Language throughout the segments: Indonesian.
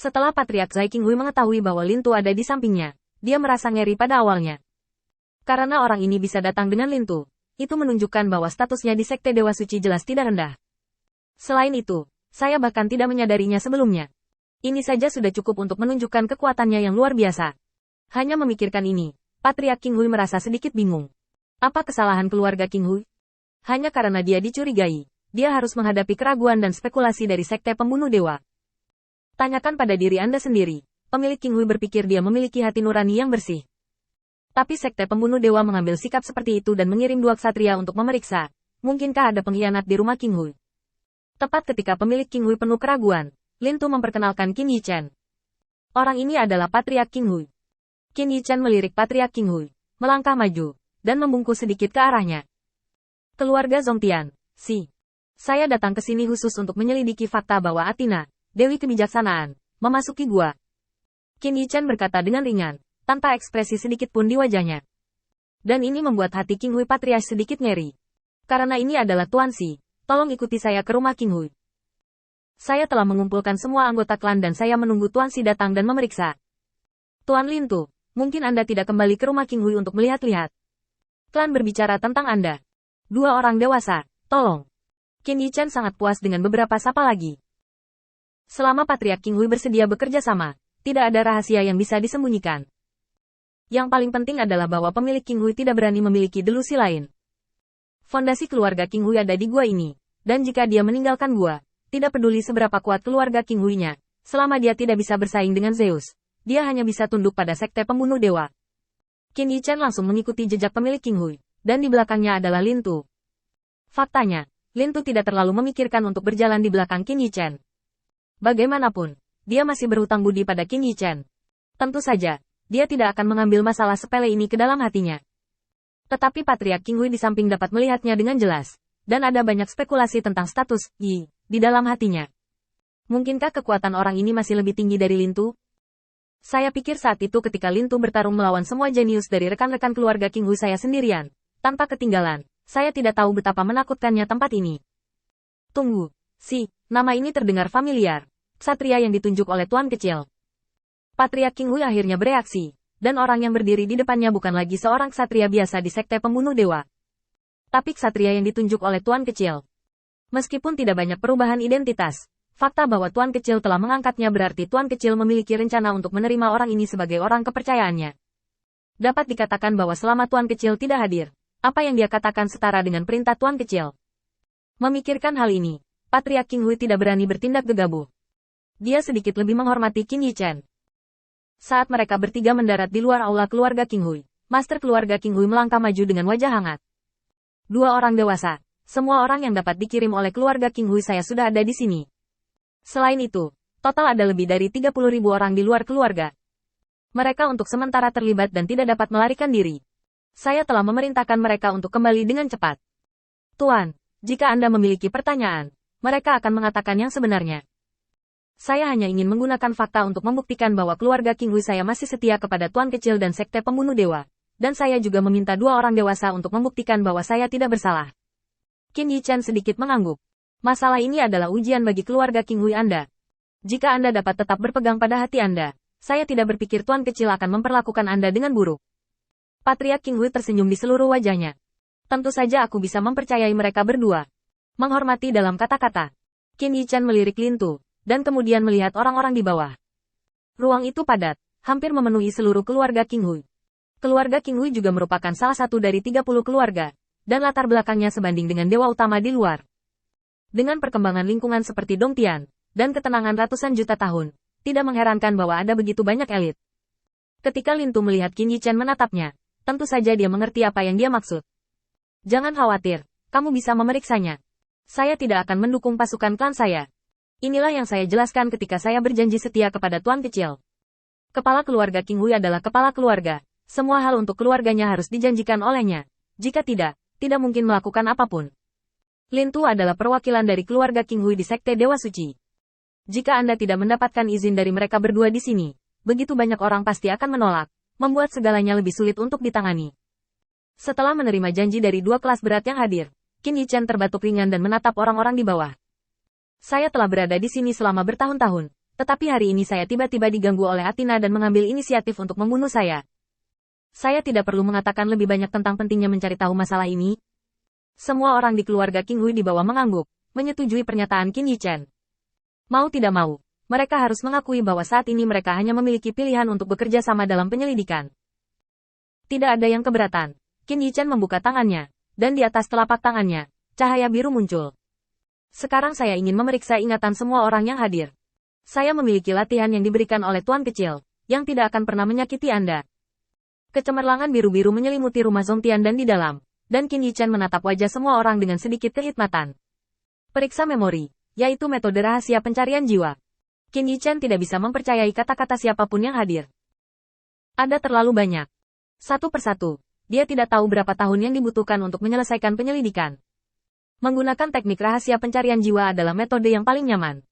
Setelah Patriark Zai Qinghui mengetahui bahwa Lin Tu ada di sampingnya, dia merasa ngeri pada awalnya. Karena orang ini bisa datang dengan Lin Tu, itu menunjukkan bahwa statusnya di Sekte Dewa Suci jelas tidak rendah. Selain itu, saya bahkan tidak menyadarinya sebelumnya. Ini saja sudah cukup untuk menunjukkan kekuatannya yang luar biasa. Hanya memikirkan ini, Patriark Qinghui merasa sedikit bingung. Apa kesalahan keluarga Qinghui? Hanya karena dia dicurigai, dia harus menghadapi keraguan dan spekulasi dari Sekte Pembunuh Dewa. Tanyakan pada diri Anda sendiri, pemilik Qinghui berpikir dia memiliki hati nurani yang bersih. Tapi Sekte Pembunuh Dewa mengambil sikap seperti itu dan mengirim 2 ksatria untuk memeriksa, mungkinkah ada pengkhianat di rumah Qinghui. Tepat ketika pemilik Qinghui penuh keraguan, Lin Tu memperkenalkan Qin Yichen. Orang ini adalah Patriark Qinghui. Qin Yichen melirik Patriark Qinghui, melangkah maju, dan membungkuk sedikit ke arahnya. Keluarga Zongtian, saya datang ke sini khusus untuk menyelidiki fakta bahwa Athena, Dewi Kebijaksanaan, memasuki gua. Qin Yichen berkata dengan ringan, tanpa ekspresi sedikit pun di wajahnya. Dan ini membuat hati Qinghui Patriarch sedikit ngeri. Karena ini adalah Tuan Xi, tolong ikuti saya ke rumah Qinghui. Saya telah mengumpulkan semua anggota klan dan saya menunggu Tuan Xi datang dan memeriksa. Tuan Lin Tu, mungkin Anda tidak kembali ke rumah Qinghui untuk melihat-lihat. Klan berbicara tentang Anda. 2 orang dewasa, tolong. Qin Yichen sangat puas dengan beberapa sapa lagi. Selama Patriark Qinghui bersedia bekerja sama, tidak ada rahasia yang bisa disembunyikan. Yang paling penting adalah bahwa pemilik Qinghui tidak berani memiliki delusi lain. Fondasi keluarga Qinghui ada di gua ini, dan jika dia meninggalkan gua, tidak peduli seberapa kuat keluarga Qinghui-nya, selama dia tidak bisa bersaing dengan Zeus, dia hanya bisa tunduk pada Sekte Pembunuh Dewa. Qin Yichen langsung mengikuti jejak pemilik Qinghui, dan di belakangnya adalah Lin Tu. Faktanya, Lin Tu tidak terlalu memikirkan untuk berjalan di belakang Qin Yichen. Bagaimanapun, dia masih berhutang budi pada Qin Yichen. Tentu saja, dia tidak akan mengambil masalah sepele ini ke dalam hatinya. Tetapi Patriark Qinghui di samping dapat melihatnya dengan jelas, dan ada banyak spekulasi tentang status Yi di dalam hatinya. Mungkinkah kekuatan orang ini masih lebih tinggi dari Lin Tu? Saya pikir saat itu ketika Lin Tu bertarung melawan semua jenius dari rekan-rekan keluarga Qinghui saya sendirian, tanpa ketinggalan, saya tidak tahu betapa menakutkannya tempat ini. Tunggu, nama ini terdengar familiar. Ksatria yang ditunjuk oleh Tuan Kecil. Patriark Qinghui akhirnya bereaksi, dan orang yang berdiri di depannya bukan lagi seorang ksatria biasa di Sekte Pembunuh Dewa. Tapi ksatria yang ditunjuk oleh Tuan Kecil. Meskipun tidak banyak perubahan identitas, fakta bahwa Tuan Kecil telah mengangkatnya berarti Tuan Kecil memiliki rencana untuk menerima orang ini sebagai orang kepercayaannya. Dapat dikatakan bahwa selama Tuan Kecil tidak hadir, apa yang dia katakan setara dengan perintah Tuan Kecil. Memikirkan hal ini, Patriark Qinghui tidak berani bertindak gegabah. Dia sedikit lebih menghormati Qin Yichen. Saat mereka bertiga mendarat di luar aula keluarga Qinghui, Master keluarga Qinghui melangkah maju dengan wajah hangat. 2 orang dewasa, semua orang yang dapat dikirim oleh keluarga Qinghui saya sudah ada di sini. Selain itu, total ada lebih dari 30.000 orang di luar keluarga. Mereka untuk sementara terlibat dan tidak dapat melarikan diri. Saya telah memerintahkan mereka untuk kembali dengan cepat. Tuan, jika Anda memiliki pertanyaan, mereka akan mengatakan yang sebenarnya. Saya hanya ingin menggunakan fakta untuk membuktikan bahwa keluarga Qinghui saya masih setia kepada Tuan Kecil dan Sekte Pembunuh Dewa. Dan saya juga meminta 2 orang dewasa untuk membuktikan bahwa saya tidak bersalah. Qin Yichen sedikit mengangguk. Masalah ini adalah ujian bagi keluarga Qinghui Anda. Jika Anda dapat tetap berpegang pada hati Anda, saya tidak berpikir Tuan Kecil akan memperlakukan Anda dengan buruk. Patriark Qinghui tersenyum di seluruh wajahnya. Tentu saja aku bisa mempercayai mereka berdua. Menghormati dalam kata-kata. Qin Yichen melirik Lin Tu, dan kemudian melihat orang-orang di bawah. Ruang itu padat, hampir memenuhi seluruh keluarga Qinghui. Keluarga Qinghui juga merupakan salah satu dari 30 keluarga, dan latar belakangnya sebanding dengan dewa utama di luar. Dengan perkembangan lingkungan seperti Dongtian, dan ketenangan ratusan juta tahun, tidak mengherankan bahwa ada begitu banyak elit. Ketika Lin Tu melihat Qin Yichen menatapnya, tentu saja dia mengerti apa yang dia maksud. Jangan khawatir, kamu bisa memeriksanya. Saya tidak akan mendukung pasukan klan saya. Inilah yang saya jelaskan ketika saya berjanji setia kepada Tuan Kecil. Kepala keluarga Qinghui adalah kepala keluarga. Semua hal untuk keluarganya harus dijanjikan olehnya. Jika tidak mungkin melakukan apapun. Lin Tu adalah perwakilan dari keluarga Qinghui di Sekte Dewa Suci. Jika Anda tidak mendapatkan izin dari mereka berdua di sini, begitu banyak orang pasti akan menolak, membuat segalanya lebih sulit untuk ditangani. Setelah menerima janji dari 2 kelas berat yang hadir, Qin Yichen terbatuk ringan dan menatap orang-orang di bawah. Saya telah berada di sini selama bertahun-tahun, Tetapi hari ini saya tiba-tiba diganggu oleh Athena dan mengambil inisiatif untuk membunuh saya. Saya tidak perlu mengatakan lebih banyak tentang pentingnya mencari tahu masalah ini. Semua orang di keluarga King Hui di bawah mengangguk, menyetujui pernyataan Qin Yichen. Mau tidak mau, mereka harus mengakui bahwa saat ini mereka hanya memiliki pilihan untuk bekerja sama dalam penyelidikan. Tidak ada yang keberatan. Qin Yichen membuka tangannya, dan di atas telapak tangannya, cahaya biru muncul. Sekarang saya ingin memeriksa ingatan semua orang yang hadir. Saya memiliki latihan yang diberikan oleh Tuan Kecil, yang tidak akan pernah menyakiti Anda. Kecemerlangan biru-biru menyelimuti rumah Zongtian dan di dalam, dan Qin Yichen menatap wajah semua orang dengan sedikit kehikmatan. Periksa memori, yaitu metode rahasia pencarian jiwa. Qin Yichen tidak bisa mempercayai kata-kata siapapun yang hadir. Ada terlalu banyak. Satu persatu, dia tidak tahu berapa tahun yang dibutuhkan untuk menyelesaikan penyelidikan. Menggunakan teknik rahasia pencarian jiwa adalah metode yang paling nyaman.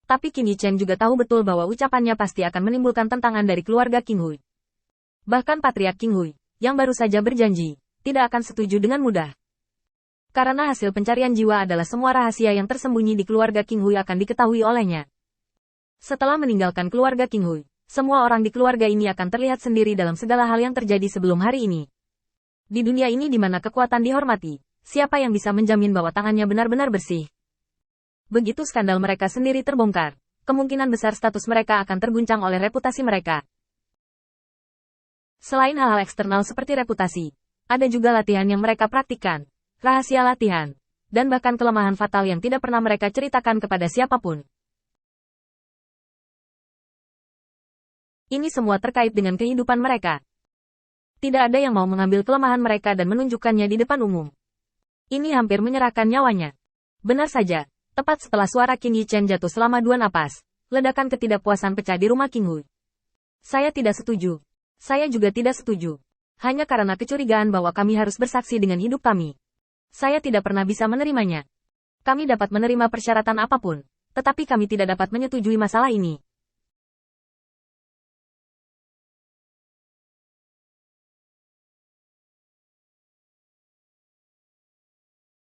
Tapi Qin Yichen juga tahu betul bahwa ucapannya pasti akan menimbulkan tentangan dari keluarga King Hui. Bahkan Patriark King Hui, yang baru saja berjanji, tidak akan setuju dengan mudah. Karena hasil pencarian jiwa adalah semua rahasia yang tersembunyi di keluarga King Hui akan diketahui olehnya. Setelah meninggalkan keluarga King Hui, semua orang di keluarga ini akan terlihat sendiri dalam segala hal yang terjadi sebelum hari ini. Di dunia ini di mana kekuatan dihormati, siapa yang bisa menjamin bahwa tangannya benar-benar bersih? Begitu skandal mereka sendiri terbongkar, kemungkinan besar status mereka akan terguncang oleh reputasi mereka. Selain hal-hal eksternal seperti reputasi, ada juga latihan yang mereka praktikkan, rahasia latihan, dan bahkan kelemahan fatal yang tidak pernah mereka ceritakan kepada siapapun. Ini semua terkait dengan kehidupan mereka. Tidak ada yang mau mengambil kelemahan mereka dan menunjukkannya di depan umum. Ini hampir menyerahkan nyawanya. Benar saja. Tepat setelah suara Qin Yichen jatuh selama 2 napas, ledakan ketidakpuasan pecah di rumah King Hui. Saya tidak setuju. Saya juga tidak setuju. Hanya karena kecurigaan bahwa kami harus bersaksi dengan hidup kami. Saya tidak pernah bisa menerimanya. Kami dapat menerima persyaratan apapun, tetapi kami tidak dapat menyetujui masalah ini.